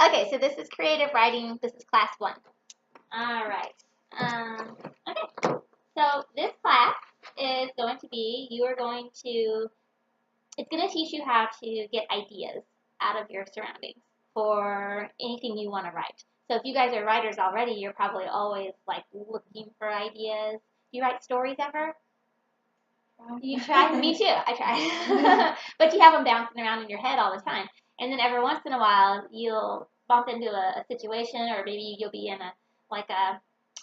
Okay, so this is creative writing. This is class 1. All right. Okay. So this class is going to be, it's going to teach you how to get ideas out of your surroundings for anything you want to write. So if you guys are writers already, you're probably always like looking for ideas. Do you write stories ever? You try? Me too. I try. But you have them bouncing around in your head all the time. And then every once in a while, you'll bump into a situation, or maybe you'll be in a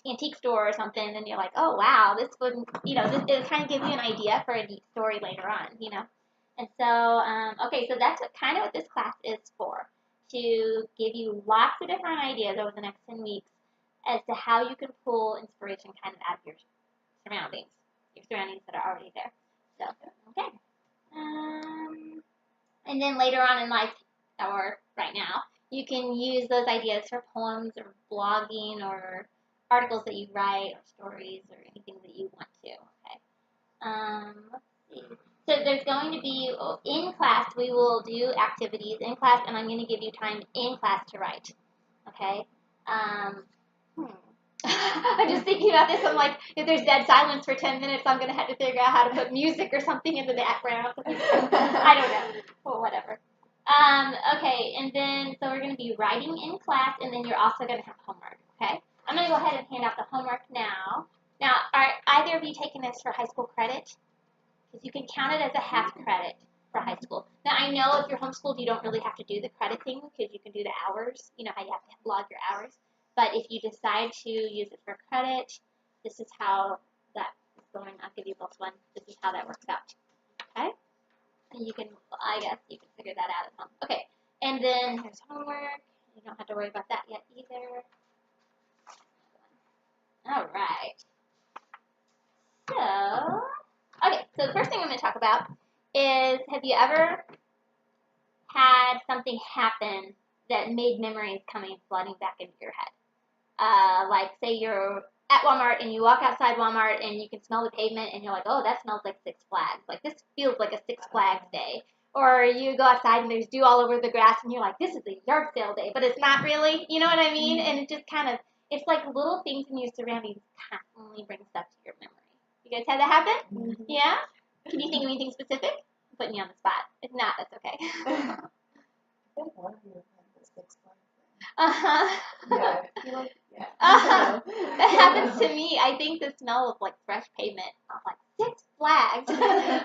antique store or something, and you're like, oh wow, this would, it'll kind of give you an idea for a neat story later on, And so, okay, so that's what this class is for, to give you lots of different ideas over the next 10 weeks as to how you can pull inspiration kind of out of your surroundings that are already there. So, okay. And then later on in life, or right now, you can use those ideas for poems or blogging or articles that you write or stories or anything that you want to. Okay. Let's see. So there's going to be, in class, we will do activities in class, and I'm going to give you time in class to write. Okay. I'm just thinking about this. I'm like, if there's dead silence for 10 minutes, I'm going to have to figure out how to put music or something in the background. I don't know. Well, whatever. Okay, and then, so we're going to be writing in class, and then you're also going to have homework, okay? I'm going to go ahead and hand out the homework now. Now, are either of you taking this for high school credit? Because you can count it as a half credit for high school. Now, I know if you're homeschooled, you don't really have to do the credit thing, because you can do the hours. You know how you have to log your hours. But if you decide to use it for credit, this is how that is going. I'll give you both one. This is how that works out. Okay? And you can, I guess, you can figure that out at home. Okay. And then here's homework. You don't have to worry about that yet either. All right. So, okay. So the first thing I'm going to talk about is, have you ever had something happen that made memories coming flooding back into your head? Like, say you're at Walmart and you walk outside Walmart and you can smell the pavement and you're like, oh, that smells like Six Flags. Like, this feels like a Six Flags day. Or you go outside and there's dew all over the grass and you're like, this is a yard sale day, but it's not really. You know what I mean? And it just kind of, it's like little things in your surroundings constantly bring stuff to your memory. You guys had that happen? Yeah? Can you think of anything specific? I'm putting you on the spot. If not, that's okay. I think one of you had the Six Flags. Yeah. That happens to me. I think the smell of like fresh pavement. I'm like, Six Flags.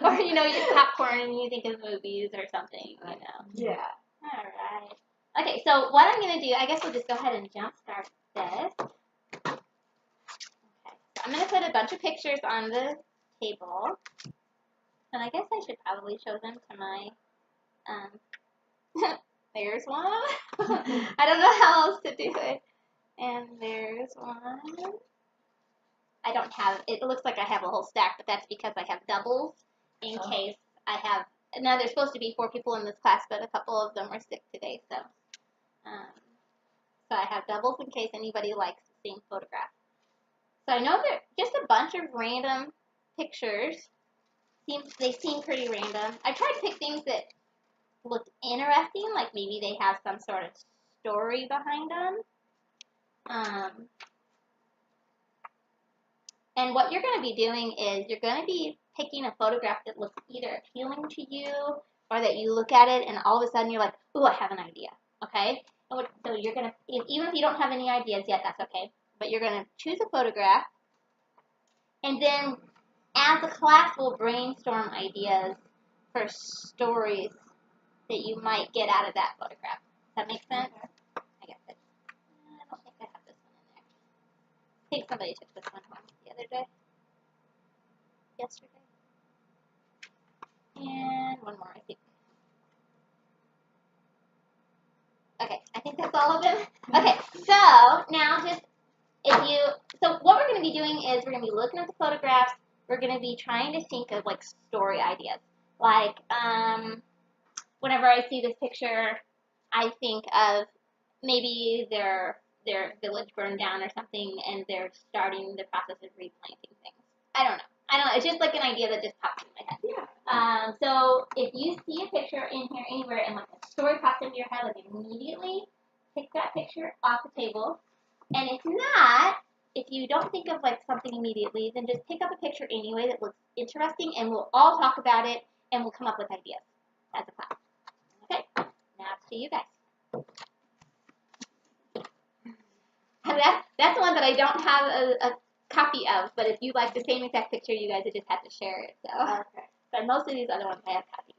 Or, you eat popcorn and you think of movies or something, Yeah. All right. Okay, so what I'm going to do, I guess we'll just go ahead and jump start this. Okay, so I'm going to put a bunch of pictures on the table. And I guess I should probably show them to my, there's one. I don't know how else to do it. And there's one. I don't have, it looks like I have a whole stack, but that's because I have doubles in case I have, now there's supposed to be 4 people in this class, but a couple of them were sick today, so I have doubles in case anybody likes the same photograph. So I know they're just a bunch of random pictures. They seem pretty random. I tried to pick things that looked interesting, like maybe they have some sort of story behind them. And what you're going to be doing is you're going to be picking a photograph that looks either appealing to you or that you look at it and all of a sudden you're like, ooh, I have an idea, okay? So you're going to, even if you don't have any ideas yet, that's okay, but you're going to choose a photograph, and then as a class we'll brainstorm ideas for stories that you might get out of that photograph. Does that make sense? I guess it. I don't think I have this one in there. I think somebody took this one home the other day. Yesterday. And one more, I think. Okay, I think that's all of them. Okay, so now so what we're going to be doing is we're going to be looking at the photographs. We're going to be trying to think of like story ideas. Like, whenever I see this picture, I think of maybe their village burned down or something, and they're starting the process of replanting things. I don't know. It's just like an idea that just pops in my head. Yeah. So if you see a picture in here anywhere and like a story pops into your head like immediately, take that picture off the table. And if not, if you don't think of like something immediately, then just pick up a picture anyway that looks interesting, and we'll all talk about it, and we'll come up with ideas as a class. Okay, now it's to you guys. And that's one that I don't have a copy of, but if you like the same exact picture, you guys just have to share it. So, Okay. but most of these other ones I have copies.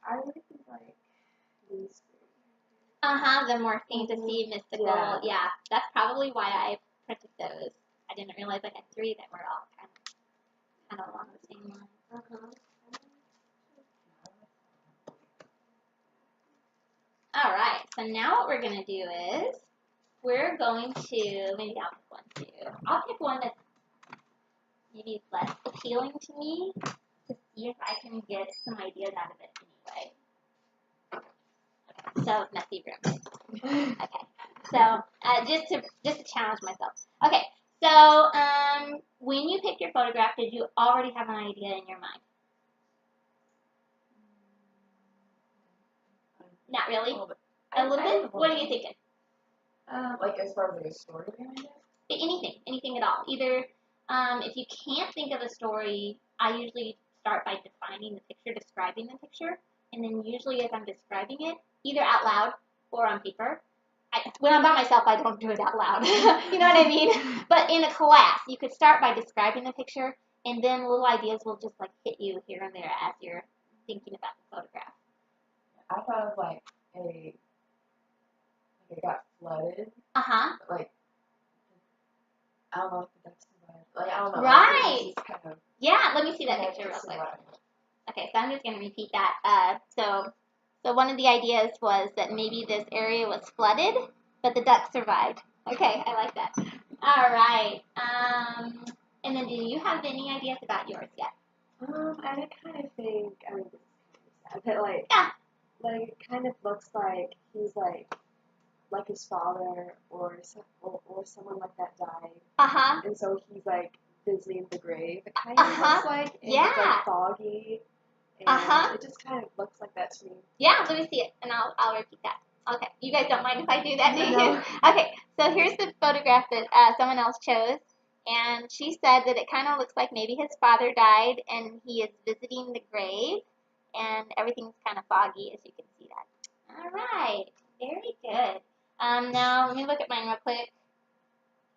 I really like these three. The more fantasy, mystical. Yeah, that's probably why I printed those. I didn't realize I had three that were all kind of along the same line. All right, so now what we're going to do is we're going to, maybe I'll pick one too. I'll pick one that's maybe less appealing to me to see if I can get some ideas out of it anyway. So, messy room. Okay, so just to challenge myself. Okay, so when you picked your photograph, did you already have an idea in your mind? Not really? A little bit? What are you thinking? Like as far as like a story behind it? Anything at all. Either if you can't think of a story, I usually start by defining the picture, describing the picture, and then usually as I'm describing it, either out loud or on paper. When I'm by myself, I don't do it out loud. You know what I mean? But in a class, you could start by describing the picture, and then little ideas will just like hit you here and there as you're thinking about the photograph. I thought of like it got flooded. Like I don't know if the ducks survived. Like I don't know. Right. Kind of, yeah. Let me see that picture real quick. Okay, so I'm just going to repeat that. So one of the ideas was that maybe this area was flooded, but the ducks survived. Okay, I like that. All right. And then do you have any ideas about yours yet? I kind of think, I mean, that like, like it kind of looks like he's like his father or someone like that died. And so he's like visiting the grave. It kind of looks like, and it's like foggy. And it just kind of looks like that to me. Yeah, let me see it, and I'll repeat that. Okay, you guys don't mind if I do that, do you? No. Okay, so here's the photograph that someone else chose, and she said that it kind of looks like maybe his father died, and he is visiting the grave, and everything's kind of foggy, as you can see that. All right, very good. Now let me look at mine real quick.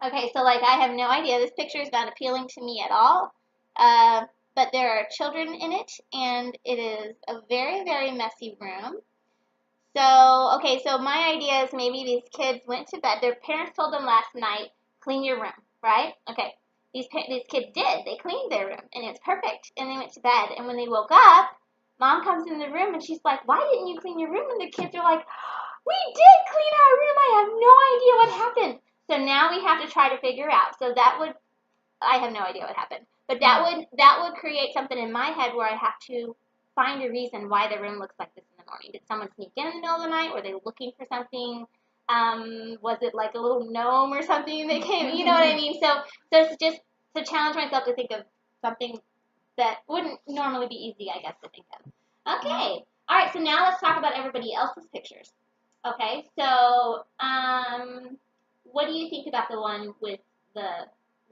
Okay, so like I have no idea. This picture is not appealing to me at all. But there are children in it, and it is a very, very messy room. So, okay, so my idea is maybe these kids went to bed. Their parents told them last night, clean your room, right? Okay, these kids did. They cleaned their room, and it's perfect, and they went to bed. And when they woke up, Mom comes in the room, and she's like, why didn't you clean your room? And the kids are like, we did clean our room. I have no idea what happened. So now we have to try to figure out. So I have no idea what happened. But that would create something in my head where I have to find a reason why the room looks like this in the morning. Did someone sneak in the middle of the night? Were they looking for something? Was it like a little gnome or something that came? You know what I mean? So it's just to challenge myself to think of something that wouldn't normally be easy, I guess, to think of. Okay. All right. So now let's talk about everybody else's pictures. Okay. So what do you think about the one with the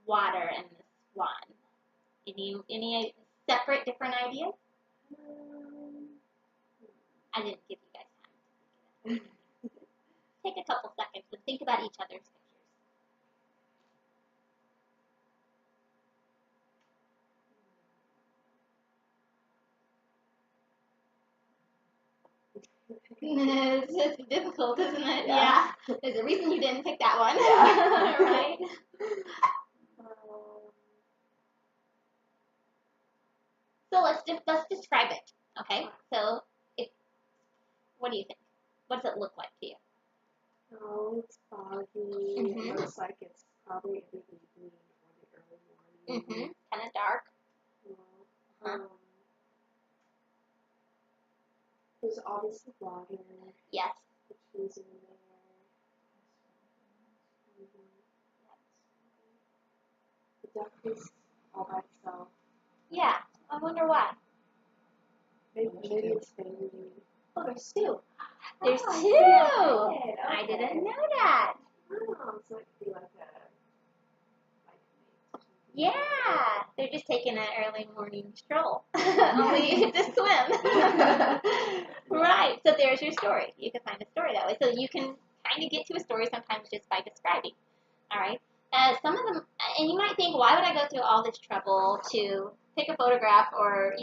water and the swan? Any separate, different ideas? I didn't give you guys time. Take a couple seconds and think about each other's pictures. It's difficult, isn't it? Yeah. There's a reason you didn't pick that one. Right? So let's describe it. Okay. So what do you think? What does it look like to you? Oh, it's foggy. It looks like it's probably in the evening or the early morning. Kind of dark. There's obviously water. Yes. The trees in there. The duck is all by itself. Yeah. I wonder why. Maybe it's family. Oh, there's two. There's two. Okay. I didn't know that. Oh, so it could be like a yeah, they're just taking an early morning stroll. Only to swim. right. So there's your story. You can find a story that way. So you can kind of get to a story sometimes just by describing. All right. Some of them, and you might think, why would I go through all this trouble to pick a photograph or,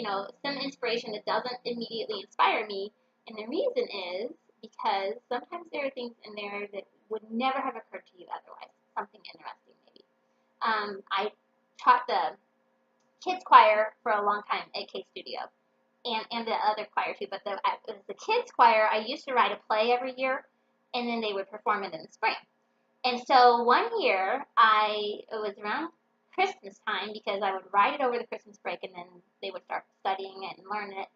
some inspiration that doesn't immediately inspire me? And the reason is because sometimes there are things in there that would never have occurred to you otherwise. Something interesting, maybe. I taught the kids choir for a long time at K Studio, and the other choir too. But the kids choir, I used to write a play every year, and then they would perform it in the spring. And so one year, it was around Christmas time because I would write it over the Christmas break, and then they would start studying it and learn it.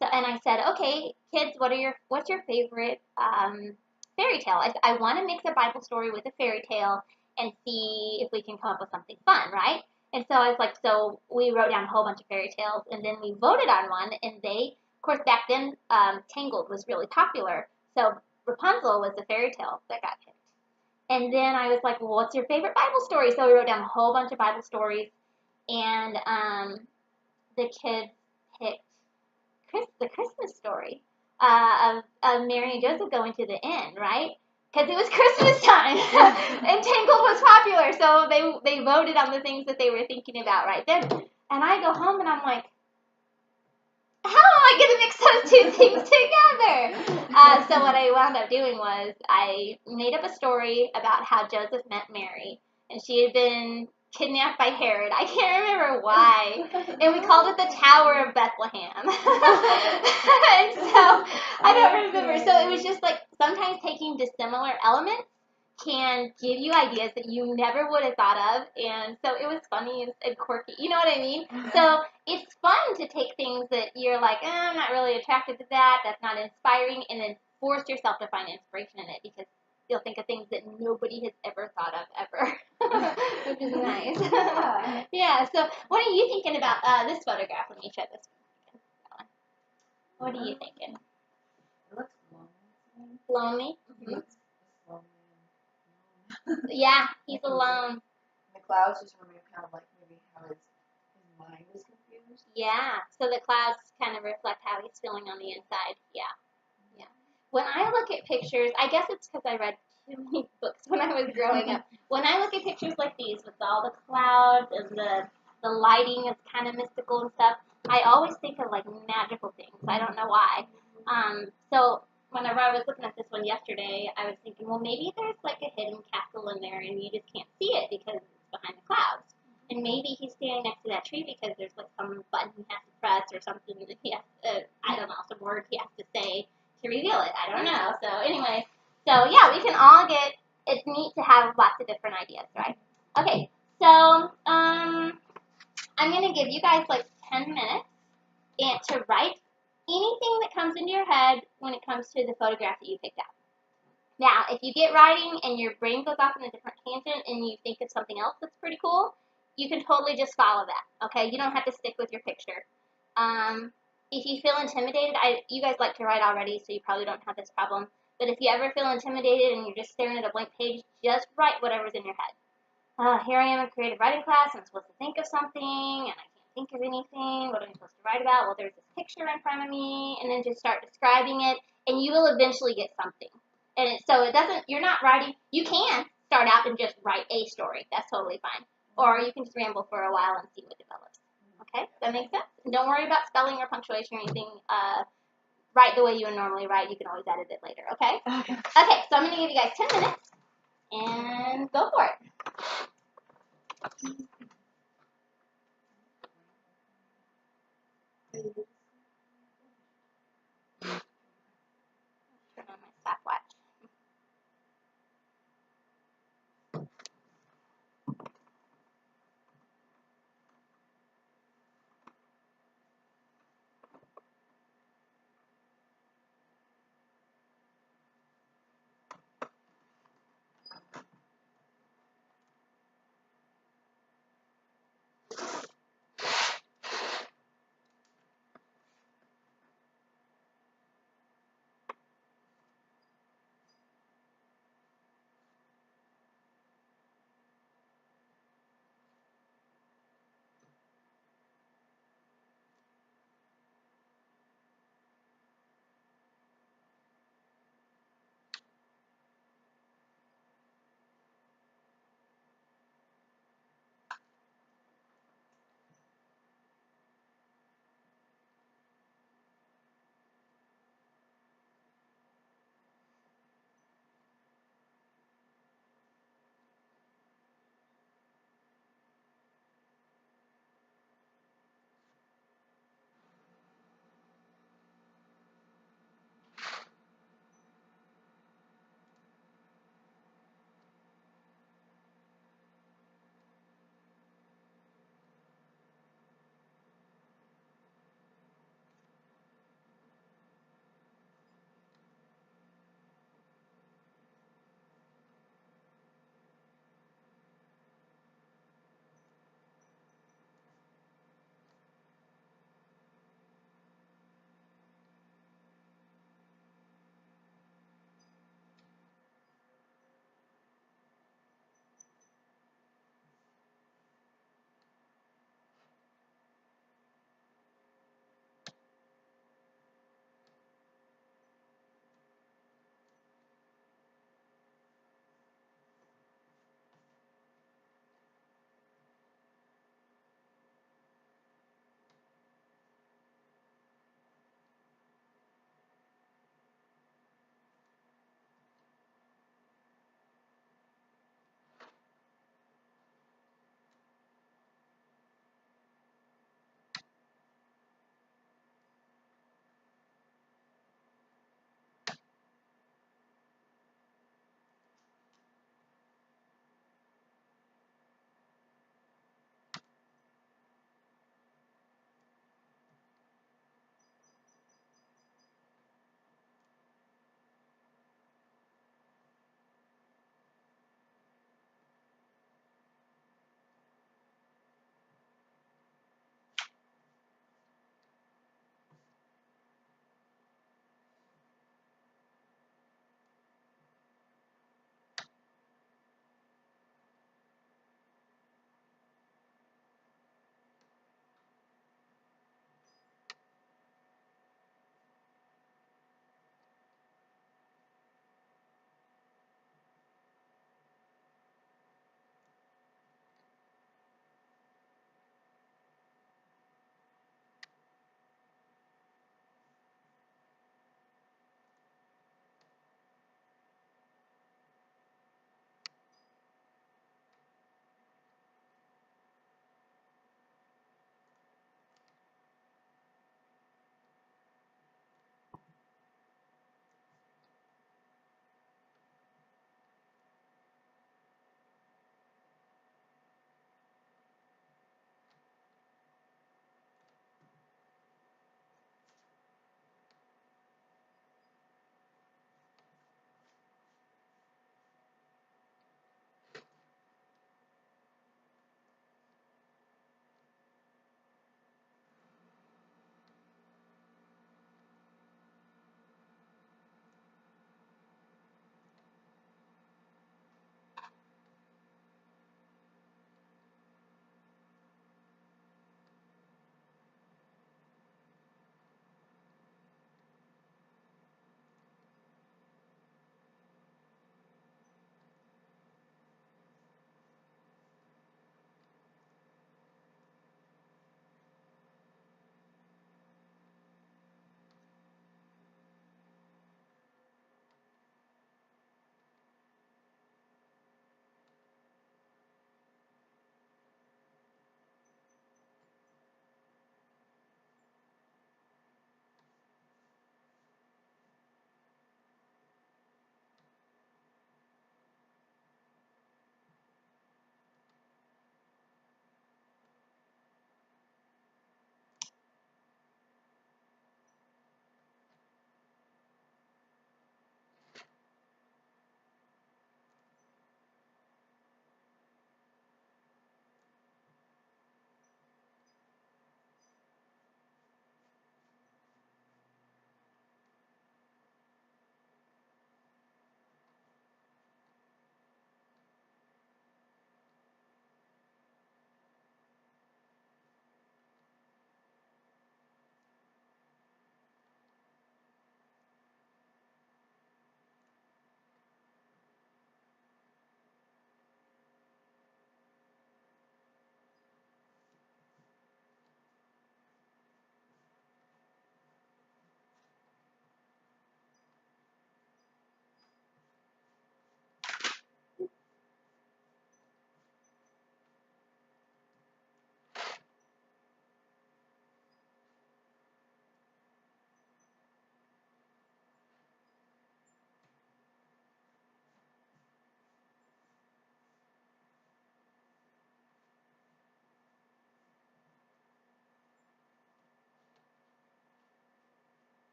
So, and I said, okay, kids, what's your favorite fairy tale? I want to mix a Bible story with a fairy tale and see if we can come up with something fun, right? And so I was like, so we wrote down a whole bunch of fairy tales, and then we voted on one, and of course, back then, Tangled was really popular, so Rapunzel was the fairy tale that got picked. And then I was like, well, what's your favorite Bible story? So we wrote down a whole bunch of Bible stories, and the kids picked the Christmas story of Mary and Joseph going to the inn, right? Because it was Christmas time, and Tangled was popular, so they voted on the things that they were thinking about right then. And I go home, and I'm like, how am I going to mix those two things together? So what I wound up doing was I made up a story about how Joseph met Mary, and she had been kidnapped by Herod. I can't remember why. And we called it the Tower of Bethlehem. And so I don't remember. So it was just like sometimes taking dissimilar elements can give you ideas that you never would have thought of. And so it was funny and quirky. You know what I mean? So it's fun to take things that you're like, I'm not really attracted to that. That's not inspiring. And then force yourself to find inspiration in it because you'll think of things that nobody has ever thought of ever, which is nice. Yeah. So what are you thinking about this photograph? Let me show this one. What are you thinking? It looks lonely. Lonely? Mm-hmm. He looks lonely and yeah, he's alone. The clouds just remind me kind of like maybe how his mind was confused. Yeah. So the clouds kind of reflect how he's feeling on the inside. Yeah. When I look at pictures, I guess it's because I read too many books when I was growing up. When I look at pictures like these with all the clouds and the lighting is kind of mystical and stuff, I always think of like magical things. I don't know why. So whenever I was looking at this one yesterday, I was thinking, well, maybe there's like a hidden castle in there and you just can't see it because it's behind the clouds. And maybe he's standing next to that tree because there's like some button he has to press or something that he has to, I don't know, some words he has to say to reveal it. I don't know. So anyway, so yeah, we can all it's neat to have lots of different ideas, right? Okay, so I'm going to give you guys like 10 minutes to write anything that comes into your head when it comes to the photograph that you picked out. Now, if you get writing and your brain goes off in a different tangent and you think of something else that's pretty cool, you can totally just follow that, okay? You don't have to stick with your picture. If you feel intimidated, you guys like to write already, so you probably don't have this problem. But if you ever feel intimidated and you're just staring at a blank page, just write whatever's in your head. Here I am in creative writing class. I'm supposed to think of something, and I can't think of anything. What am I supposed to write about? Well, there's this picture in front of me, and then just start describing it, and you will eventually get something. And so you're not writing. You can start out and just write a story. That's totally fine. Or you can just ramble for a while and see what develops. Okay, does that make sense? Don't worry about spelling or punctuation or anything. Write the way you would normally write. You can always edit it later, okay? Okay, so I'm going to give you guys 10 minutes, and go for it. Turn on my stopwatch.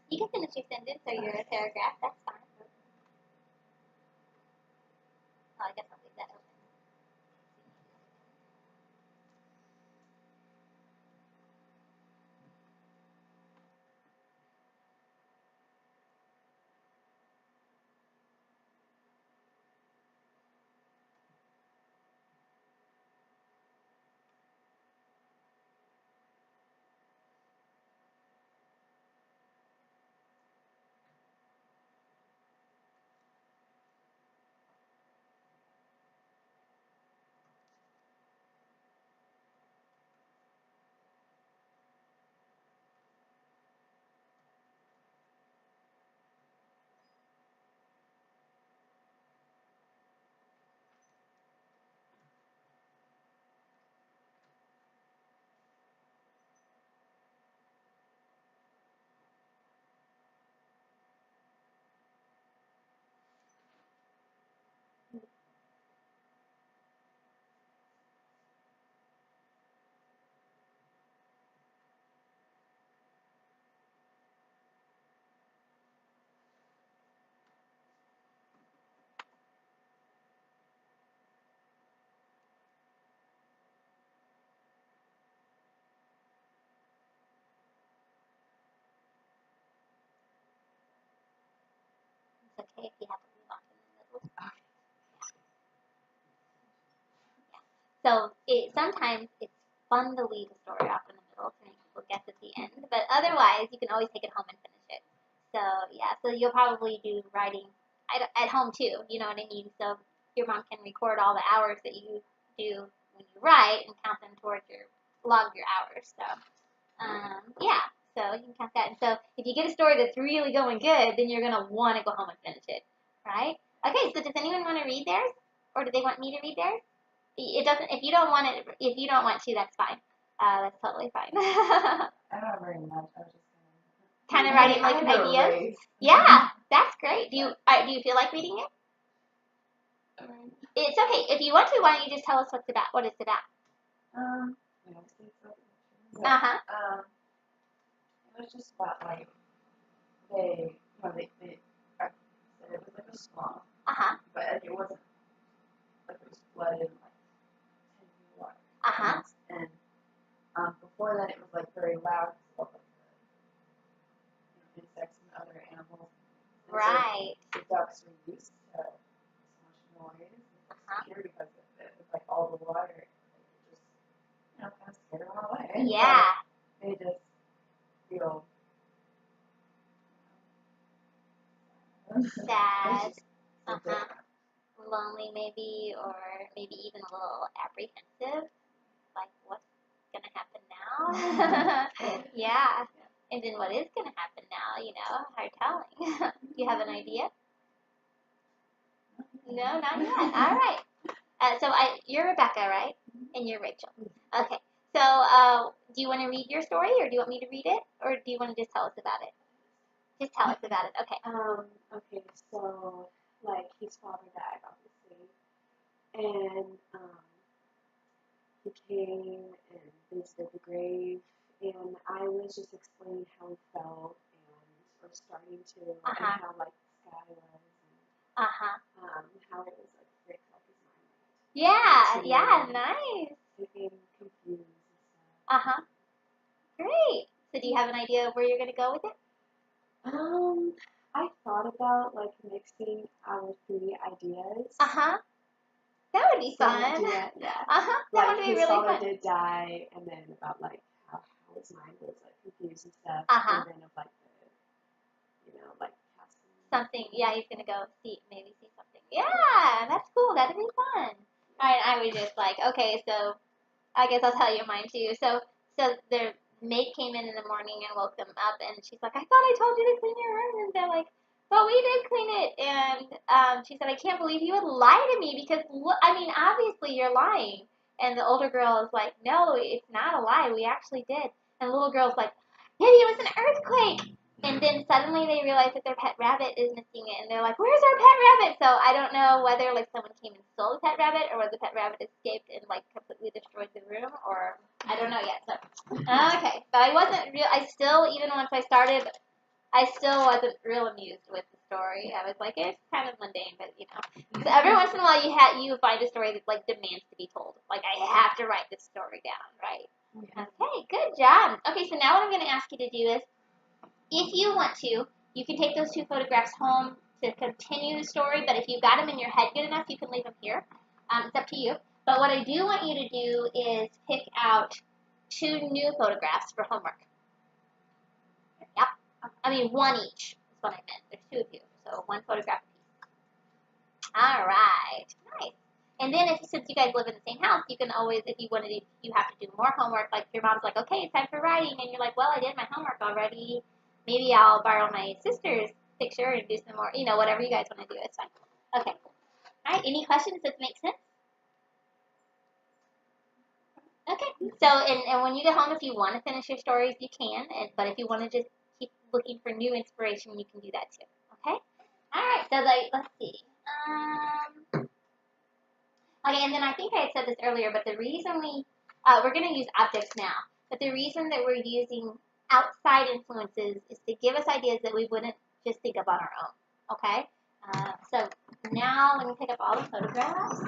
You can finish your sentence or your paragraph. That's fine. Oh, I guess I'll leave that open. It's okay if you have to leave off in the middle. So sometimes it's fun to leave a story off in the middle to make people guess at the end, but otherwise you can always take it home and finish it. So yeah, so you'll probably do writing at home too, you know what I mean? So your mom can record all the hours that you do when you write and count them towards log your hours. So yeah, so you can count that. And so if you get a story that's really going good, then you're gonna want to go home and finish it, right? Okay, so does anyone want to read theirs, or do they want me to read theirs? It doesn't. If you don't want it, if you don't want to, that's fine. That's totally fine. I don't have very much. I was just kind of writing like ideas. Yeah, that's great. Do you feel like reading it? It's okay. If you want to, why don't you just tell us what it's about? It was just about like they said it was like a swamp. But it wasn't like it was flooded in like 10 feet of water. And before that, it was like very loud. Like the insects and other animals. And right. So the ducks were used to so much noise and scared because of it. With like all the water, they just kind of scared them all away. Yeah. So they just feel sad. Lonely maybe, or maybe even a little apprehensive. Like, what's gonna happen now? Yeah. And then what is gonna happen now? You know, hard telling. You have an idea? No, not yet. All right. So you're Rebecca, right? And you're Rachel. Okay. So do you want to read your story, or do you want me to read it, or do you want to just tell us about it? Just tell us about it. Okay. Okay. So like his father died, obviously, and he came and visited the grave, and I was just explaining how he felt, and or starting to, and how like the sky was, and how it was like very self-designed. Yeah, nice. Getting confused and stuff. Great. So do you have an idea of where you're gonna go with it? I thought about like mixing our 3 ideas. That would be fun. Yeah. That like would be really fun. His father did die, and then about like how his mind was like confused and stuff. And then of like the, like something. Yeah, he's gonna go see something. Yeah, that's cool. That'd be fun. Alright, I was just like, okay, so I guess I'll tell you mine too. So their maid came in the morning and woke them up, and she's like, I thought I told you to clean your room, and they're like, well, we did clean it, and she said, I can't believe you would lie to me, because, obviously you're lying. And the older girl is like, no, it's not a lie, we actually did. And the little girl's like, maybe it was an earthquake. And then suddenly they realize that their pet rabbit is missing it, and they're like, where's our pet rabbit? So I don't know whether, like, someone came and stole the pet rabbit, or whether the pet rabbit escaped and, like, completely destroyed the room, or I don't know yet. So, okay. But I wasn't I still, even once I started I still wasn't real amused with the story. I was like, it's kind of mundane, but you know. So every once in a while, you find a story that like demands to be told. Like I have to write this story down, right? Yeah. Okay, good job. Okay, so now what I'm going to ask you to do is, if you want to, you can take those 2 photographs home to continue the story. But if you got them in your head good enough, you can leave them here. It's up to you. But what I do want you to do is pick out 2 new photographs for homework. Yep. I mean, 1 each is what I meant. There's 2 of you, so 1 photograph apiece. All right. Nice. And then, since you guys live in the same house, you can always, if you wanted to, you have to do more homework. Like your mom's like, okay, it's time for writing, and you're like, well, I did my homework already. Maybe I'll borrow my sister's picture and do some more. You know, whatever you guys want to do, it's fine. Okay. All right. Any questions? Does it make sense? Okay. So, and when you get home, if you want to finish your stories, you can. But if you want to just keep looking for new inspiration, you can do that too. Okay. All right. So, let's see. Okay, and then I think I had said this earlier, but the reason we're going to use objects now, but the reason that we're using outside influences is to give us ideas that we wouldn't just think of on our own, okay? So now when you pick up all the photographs,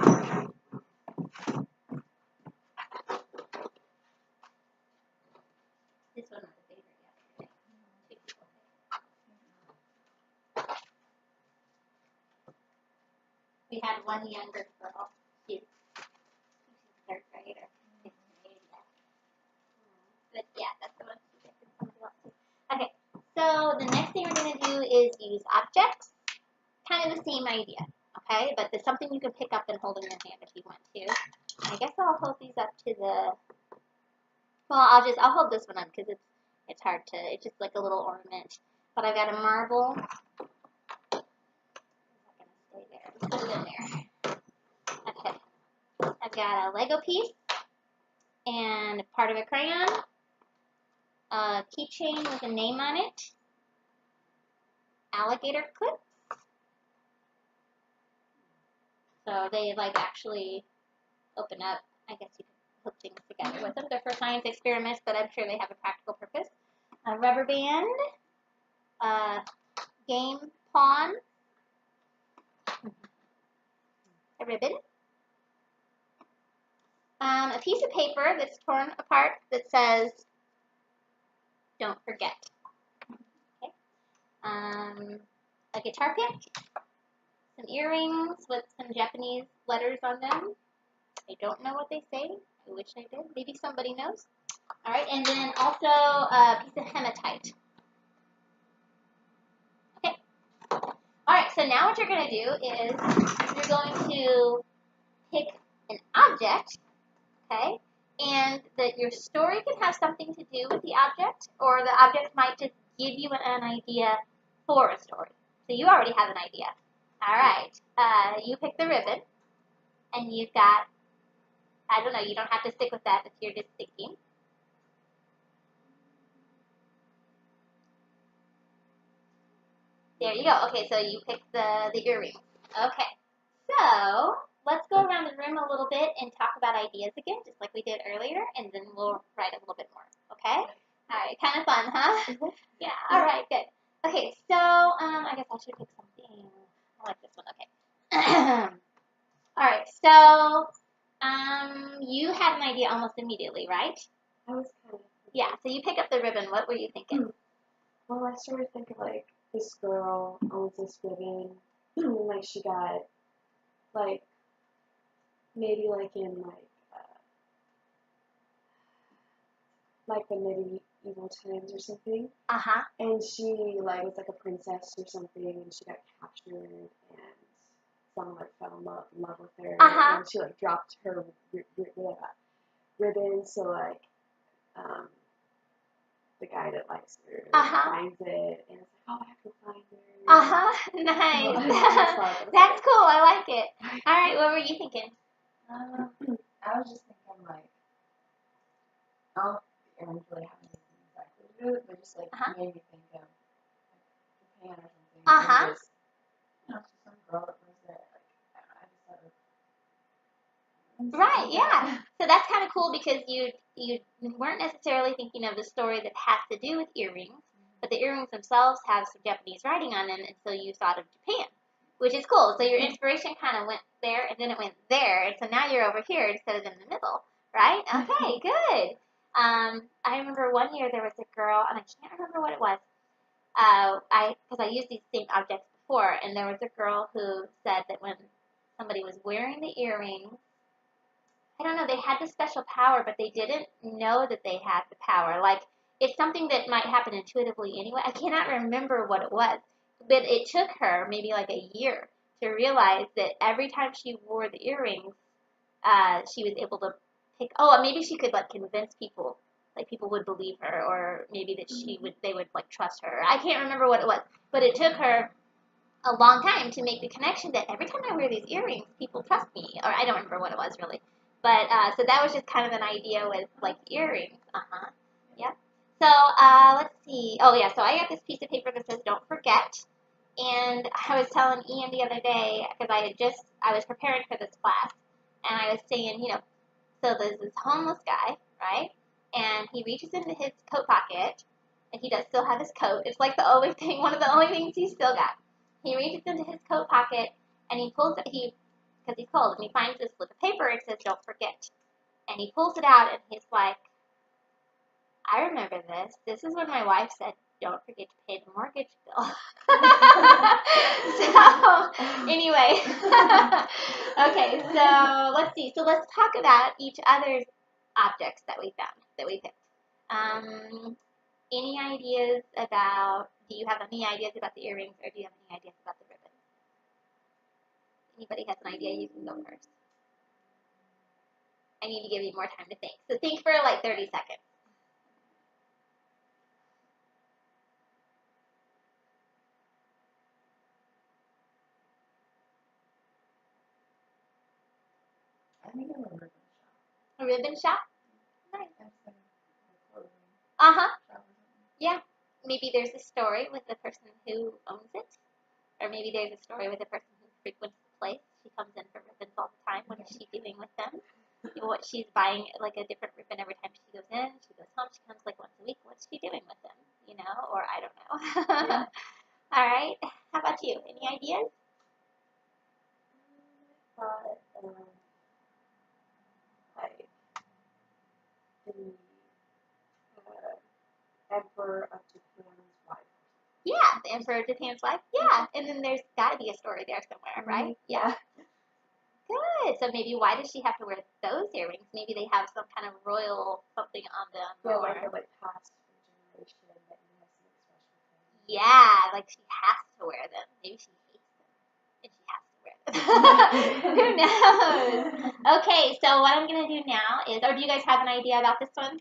this one was a favorite yesterday. 2 people. We had one younger girl. She's 3rd grader. 6th grade. But yeah, that's the one she picked and somebody else too. Okay, so the next thing we're going to do is use objects. Kind of the same idea, okay? But there's something you can pick up and hold in your hand if you want to. I guess I'll hold these up to the, well, I'll hold this one up because it's hard to, it's just like a little ornament. But I've got a marble. It's not going to stay there. Put it in there. Okay. I've got a Lego piece and part of a crayon, a keychain with a name on it, alligator clips. So they like actually open up. I guess you can hook things together with them. They're for science experiments, but I'm sure they have a practical purpose. A rubber band, a game pawn, a ribbon, a piece of paper that's torn apart that says, "Don't forget." Okay. A guitar pick, some earrings with some Japanese letters on them. I don't know what they say. I wish I did. Maybe somebody knows. All right, and then also a piece of hematite. Okay. All right, so now what you're going to do is you're going to pick an object, okay, and that your story can have something to do with the object, or the object might just give you an idea for a story. So you already have an idea. All right, you pick the ribbon, and you've got, I don't know, you don't have to stick with that if you're just thinking. There you go. Okay, so you picked the earrings. Okay, so let's go around the room a little bit and talk about ideas again, just like we did earlier, and then we'll write a little bit more. Okay? All right, kind of fun, huh? Yeah. All right, good. Okay, so I guess I should pick something. I like this one. Okay. All right, so you had an idea almost immediately, right? I was kind of. Yeah. So you pick up the ribbon. What were you thinking? Well, I started thinking like this girl owns this ribbon, like she got, like maybe like in like the medieval times or something. Uh-huh. And she like was like a princess or something, and she got captured, and someone like fell in love with her, and she like dropped her ribbon, so like the guy that likes her finds it, and it's like, oh, I have to find her. Nice. That's cool. I like it. All right, what were you thinking? I was just thinking like, I don't really have anything exactly to do with it, but just like made me think of like, Japan or something. Just, just some girl that was there. Like, I just thought of. Right, yeah. So that's kind of cool because you weren't necessarily thinking of the story that has to do with earrings. but the earrings themselves have some Japanese writing on them, and so you thought of Japan, which is cool. So your inspiration kind of went there, and then it went there, and so now you're over here instead of in the middle, right? Okay, good. I remember one year there was a girl, and I can't remember what it was. Because I used these same objects before, and there was a girl who said that when somebody was wearing the earrings, I don't know, they had this special power, but they didn't know that they had the power. Like, it's something that might happen intuitively anyway. I cannot remember what it was, but it took her maybe like a year to realize that every time she wore the earrings, she was able to pick, maybe she could, like, convince people, like, people would believe her, or maybe that they would, like, trust her. I can't remember what it was, but it took her a long time to make the connection that every time I wear these earrings, people trust me, or I don't remember what it was really. But, so that was just kind of an idea with, like, earrings. Yep. So, let's see. Oh, yeah, so I got this piece of paper that says, don't forget. And I was telling Ian the other day, because I was preparing for this class, and I was saying, so there's this homeless guy, right? And he reaches into his coat pocket, and he does still have his coat. It's like one of the only things he's still got. He reaches into his coat pocket, and he pulls it, because he's cold, and he finds this slip of paper. It says, don't forget. And he pulls it out, and he's like, I remember this. This is when my wife said, don't forget to pay the mortgage bill. So, anyway. Okay, so let's see. So let's talk about each other's objects that we found, that we picked. Any ideas do you have any ideas about the earrings, or do you have any ideas about the ribbon? Anybody has an idea, you can go first. I need to give you more time to think. So think for like 30 seconds. I think I'm a ribbon shop. A ribbon shop? Nice. Yeah. Maybe there's a story with the person who owns it. Or maybe there's a story with the person who frequents the place. She comes in for ribbons all the time. What is she doing with them? What she's buying, like, a different ribbon every time she goes in. She goes home. She comes like once a week. What's she doing with them? Or I don't know. Yeah. All right. How about you? Any ideas? I thought, like, the Emperor of Japan's wife. Yeah, the Emperor of Japan's wife. Yeah, and then there's got to be a story there somewhere, right? Yeah. Good. So maybe why does she have to wear those earrings? Maybe they have some kind of royal something on them. Yeah, like a past generation that you have something special with. Yeah, like she has to wear them. Maybe she hates them, and she has to wear them. Who knows? Okay, so what I'm gonna do now is, or do you guys have an idea about this one?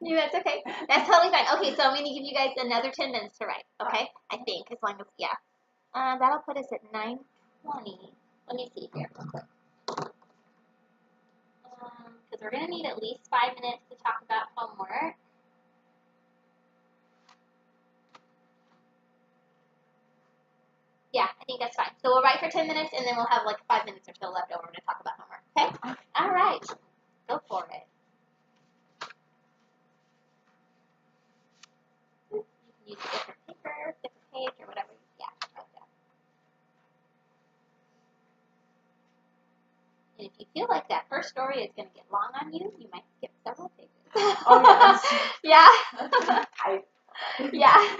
Yeah, that's okay. That's totally fine. Okay, so I'm going to give you guys another 10 minutes to write, okay? I think, as long as, yeah. That'll put us at 9:20. Let me see here real quick. Because we're going to need at least 5 minutes to talk about homework. Yeah, I think that's fine. So we'll write for 10 minutes, and then we'll have like 5 minutes or so left over to talk about homework, okay? All right. Go for it. You can use a different paper, different page, or whatever. Yeah, like that. And if you feel like that first story is going to get long on you, you might skip several pages. Oh, yes. Yeah. Yeah.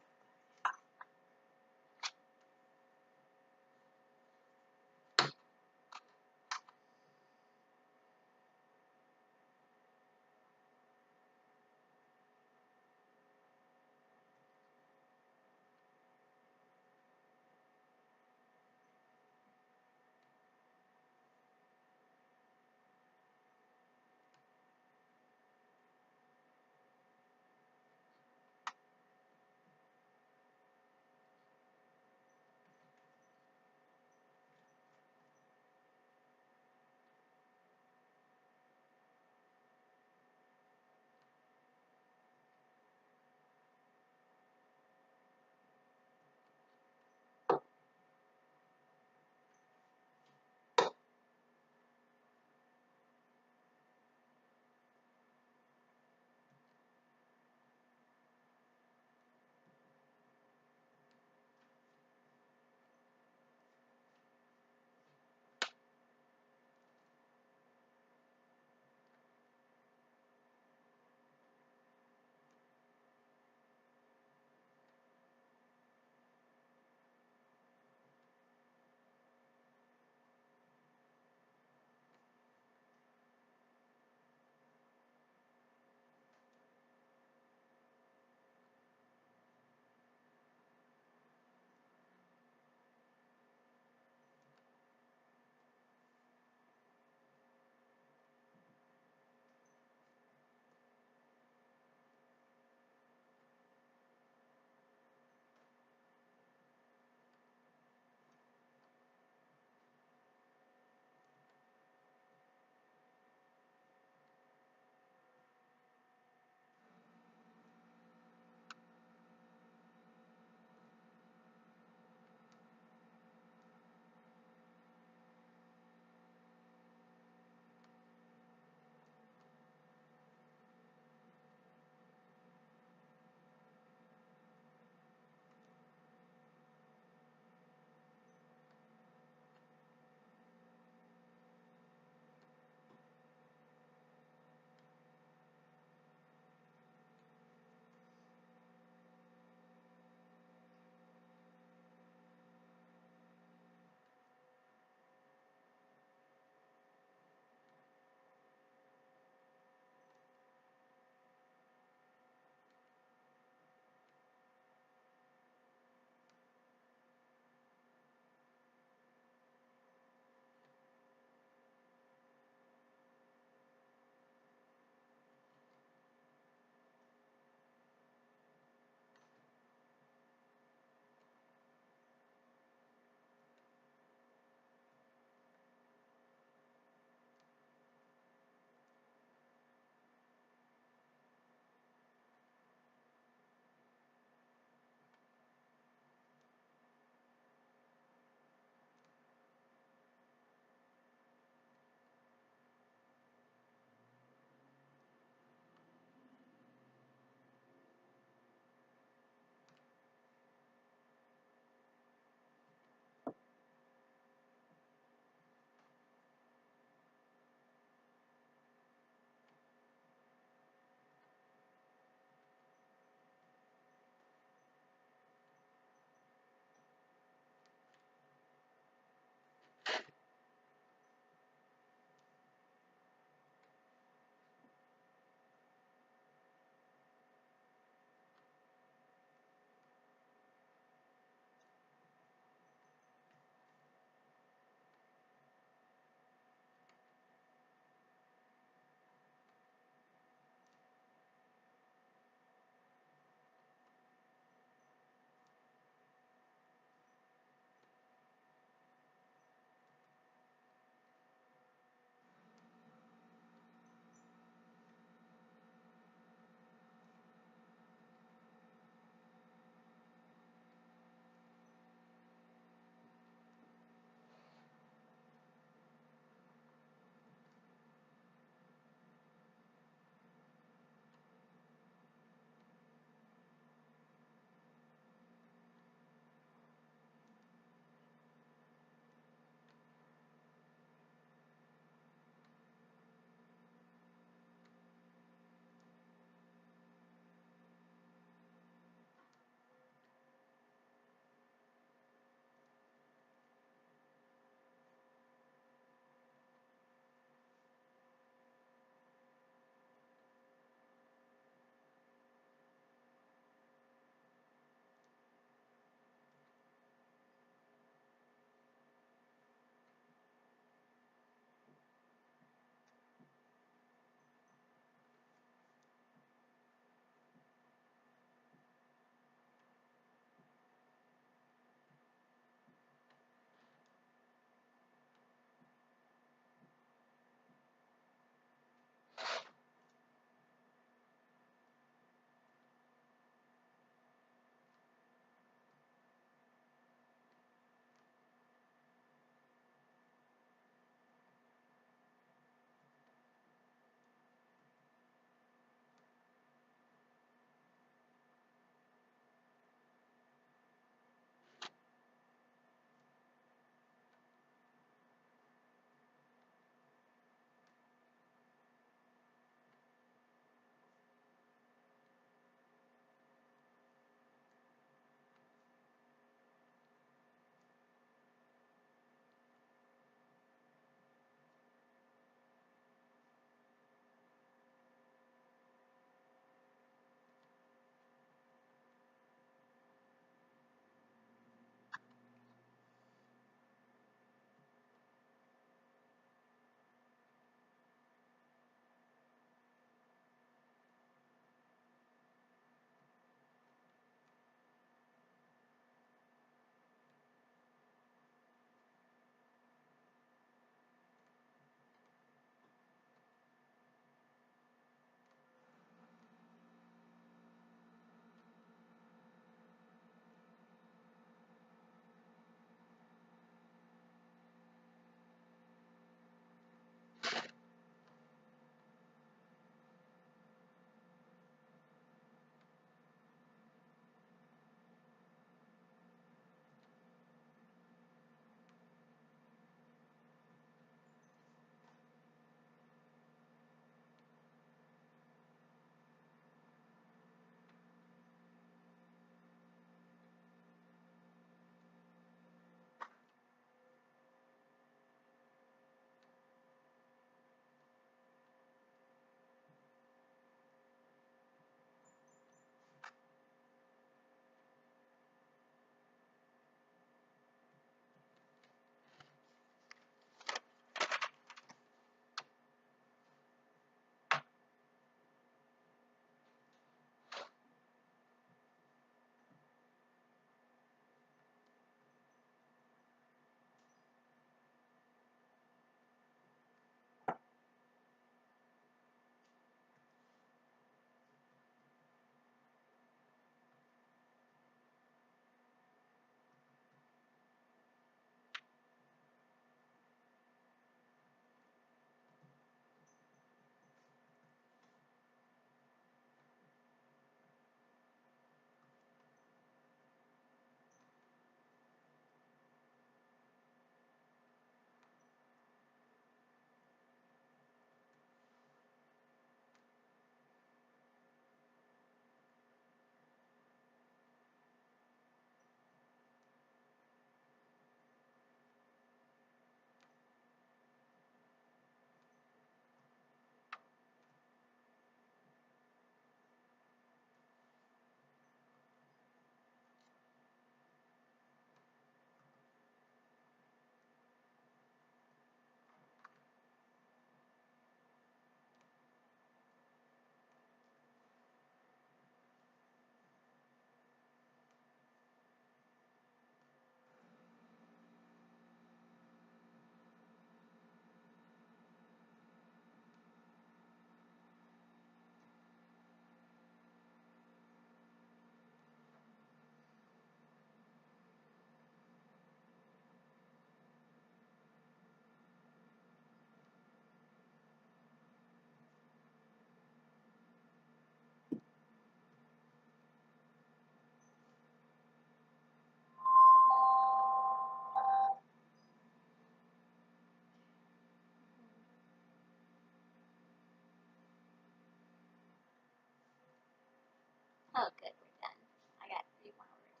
Oh, good. We're done. I got 3 more words.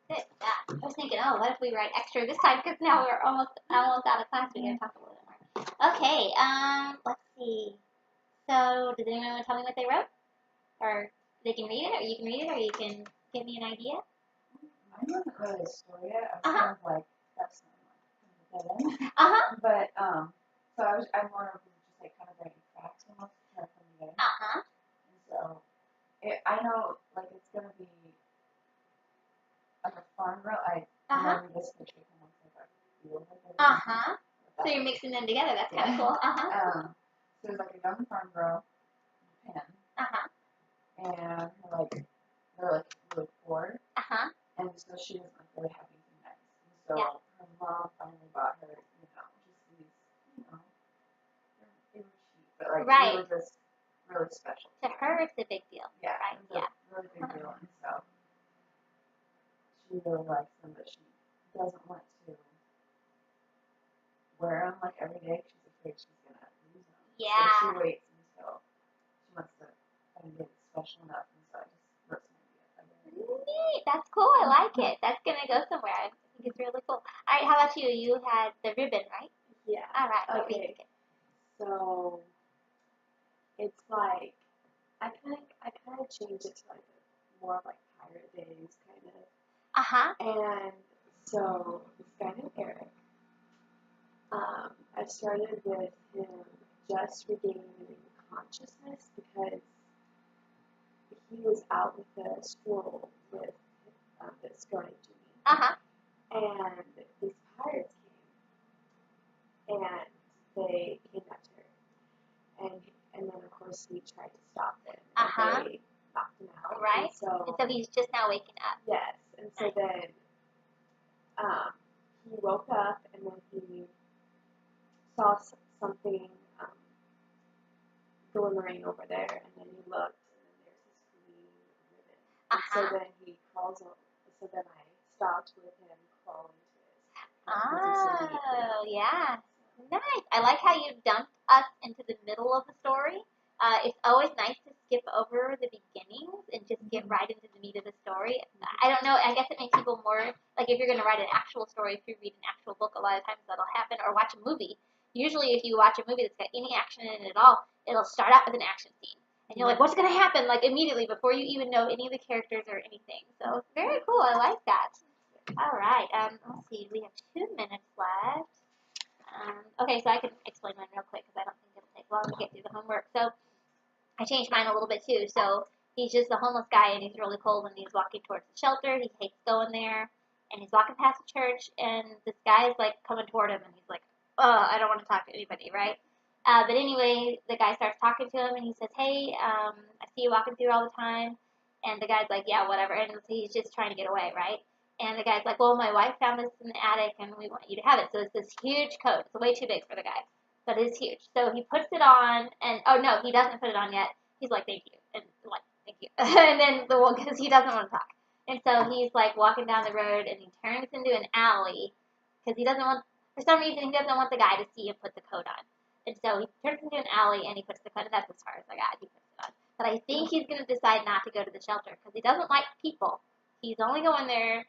Good. Yeah. I was thinking, oh, what if we write extra this time? Because now we're almost out of class. We gotta talk a little bit more. Okay. Let's see. So, does anyone want to tell me what they wrote? Or they can read it, or you can read it, or you can give me an idea. Mine wasn't really a story yet. I was kind of like, that's not like in. But so I'm more of just like kind of writing facts almost kind of from the game. And so I know like it's gonna be like a farm girl. I remember this picture kind of like a field. So you're mixing them together. That's kind of cool. So there's like a young farm girl in Japan. And they're like really poor. And so she wasn't like really having anything nice. And so her mom finally bought her, just these, they were cheap, but like they were just really special. To her, it's a big deal. Yeah, right? Yeah. Really big deal. And so she really likes them, but she doesn't want to wear them like every day. She's afraid she's gonna lose them. Yeah. So she waits until she wants to get special enough, and so I just wrote some ideas. Neat. That's cool. I like it. That's going to go somewhere. I think it's really cool. All right. How about you? You had the ribbon, right? Yeah. All right. Okay. So it's like I kind of changed it to like more like Pirate Days kind of. And so this guy named Eric. I started with him just regaining consciousness because he was out with the squirrel with this girl named Jimmy. And these pirates came and they kidnapped her. And then of course he tried to stop them. And they knocked him out. Right. And so he's just now waking up. Yes. And so then he woke up and then he saw something glimmering over there, and then he looked, and then there's this green ribbon. And so then he crawls over. So then I stopped with him crawling to his. Oh, yeah. Nice. I like how you dumped us into the middle of the story. It's always nice to skip over the beginnings and just get right into the meat of the story. I don't know. I guess it makes people more, like if you're going to write an actual story, if you read an actual book, a lot of times that'll happen, or watch a movie. Usually if you watch a movie that's got any action in it at all, it'll start out with an action scene. And you're like, what's going to happen? Like immediately before you even know any of the characters or anything. So it's very cool. I like that. All right. Let's see. We have 2 minutes left. Okay, so I can explain mine real quick because I don't think it'll take long to get through the homework. So I changed mine a little bit too. So he's just a homeless guy and he's really cold and he's walking towards the shelter. He hates going there. And he's walking past the church and this guy's like coming toward him and he's like, I don't want to talk to anybody, right? But anyway, the guy starts talking to him and he says, hey, I see you walking through all the time. And the guy's like, yeah, whatever. And he's just trying to get away, right? And the guy's like, well, my wife found this in the attic and we want you to have it. So it's this huge coat. It's way too big for the guy, but it's huge. So he puts it on and, oh no, he doesn't put it on yet. He's like, thank you. And like, thank you. And then because he doesn't want to talk. And so he's like walking down the road and he turns into an alley because he doesn't want, for some reason, he doesn't want the guy to see him put the coat on. And so he turns into an alley and he puts the coat on. That's as far as I got. He puts it on. But I think he's going to decide not to go to the shelter because he doesn't like people. He's only going there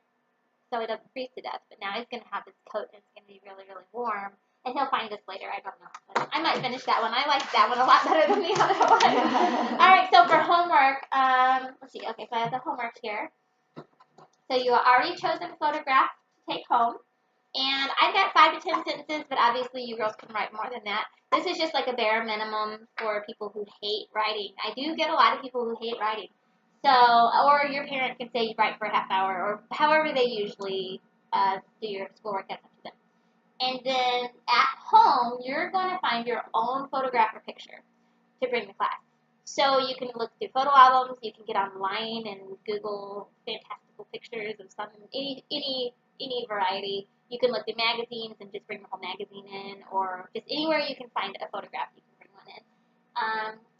so he doesn't freeze to death. But now he's going to have this coat and it's going to be really, really warm. And he'll find this later. I don't know. But I might finish that one. I like that one a lot better than the other one. All right, so for homework, let's see. Okay, so I have the homework here. So you already chosen a photograph to take home. And I've got 5 to 10 sentences, but obviously you girls can write more than that. This is just like a bare minimum for people who hate writing. I do get a lot of people who hate writing. So, or your parent can say you write for a half hour, or however they usually do your schoolwork, that's up to them. And then at home, you're going to find your own photograph or picture to bring to class. So you can look through photo albums, you can get online and Google fantastical pictures of any variety. You can look through magazines and just bring the whole magazine in, or just anywhere you can find a photograph, you can bring one in.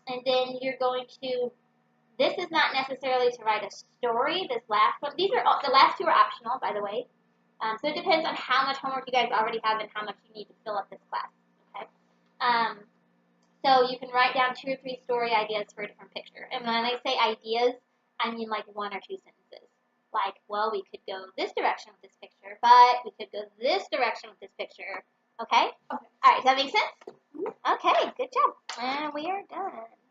And then you're going to, this is not necessarily to write a story, this last one. These are, the last 2 are optional, by the way. So it depends on how much homework you guys already have and how much you need to fill up this class, okay? So you can write down 2 or 3 story ideas for a different picture. And when I say ideas, I mean like 1 or 2 sentences. Like, well, we could go this direction with this picture, but we could go this direction with this picture. Okay? Okay. All right, does that make sense? Okay, good job. And we are done.